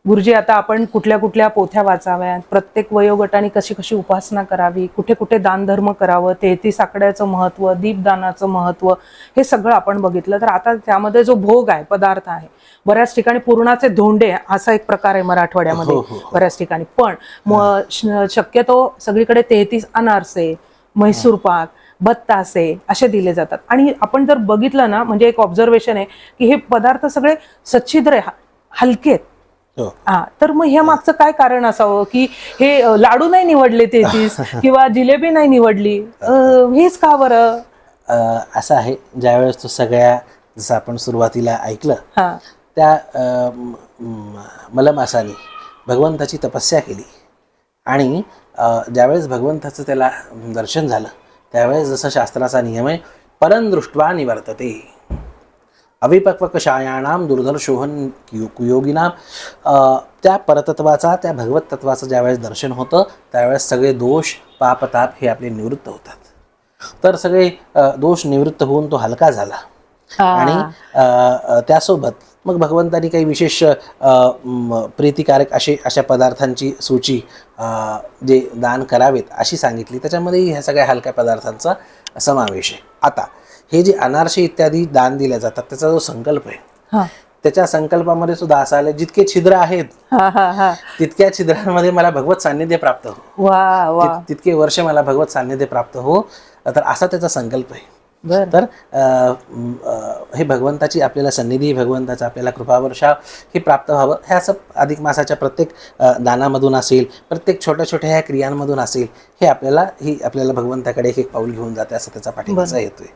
गुरुजी, आता आपण कुठल्या कुठल्या पोथ्या वाचाव्यात, प्रत्येक वयोगटाने कशी कशी उपासना करावी, कुठे कुठे दानधर्म करावं, 33 आकड्याचं महत्व, दीपदानाचं महत्व, हे सगळं आपण बघितलं. तर आता त्यामध्ये जो भोग आहे, पदार्थ आहे, बऱ्याच ठिकाणी पुरणाचे धोंडे असा एक प्रकार आहे मराठवाड्यामध्ये, हो हो हो. बऱ्याच ठिकाणी. पण शक्यतो सगळीकडे 33 अनारसे, म्हैसूर पाक, बत्तासे असे दिले जातात. आणि आपण जर बघितलं ना, म्हणजे एक ऑब्झर्वेशन आहे की हे पदार्थ सगळे सच्छिद्र हलके आहेत. हो. हा, तर मग ह्या मागचं काय कारण असावं की हे लाडू नाही निवडले 33 किंवा जिलेबी नाही निवडली, हेच का बरं? असं आहे, ज्यावेळेस तो सगळ्या, जसं आपण सुरुवातीला ऐकलं, हा त्या मलमासाने भगवंताची तपस्या केली आणि ज्यावेळेस भगवंताचं त्याला दर्शन झालं, त्यावेळेस जसं शास्त्राचा नियम आहे, परं दृष्ट्वा निवर्तते अविपक्वकषायाणाम दुर्धर्षोहन कुयोगिनाम, त्या परतत्वाचा, त्या भगवत तत्वाचं ज्यावेळेस दर्शन होतं, त्यावेळेस सगळे दोष पापताप हे आपले निवृत्त होतात. तर सगळे दोष निवृत्त होऊन तो हलका झाला. आणि त्यासोबत मग भगवंतांनी काही विशेष प्रीतिकारक अशा पदार्थांची सूची जे दान करावेत अशी सांगितली. त्याच्यामध्ये ह्या सगळ्या हलक्या पदार्थांचा समावेश आहे. आता हे जे अनारसे इत्यादी दान दिले जातात, त्याचा जो संकल्प आहे, त्याच्या संकल्पामध्ये सुद्धा असं आलं, जितके छिद्र आहेत तितक्या छिद्रांमध्ये मला भगवत सान्निध्य प्राप्त हो, तितके वर्ष मला भगवत सान्निध्य प्राप्त हो. तर असा त्याचा संकल्प आहे. तर हे भगवंताची आपल्याला सन्निधी, भगवंताचा आपल्याला कृपावर्षाव हे प्राप्त व्हावं, हे असं अधिक मासाच्या प्रत्येक दानामधून असेल, प्रत्येक छोट्या छोट्या ह्या क्रियांमधून असेल, हे आपल्याला भगवंताकडे एक एक पाऊल घेऊन जाते, असं त्याचा पाठिंबा येतोय.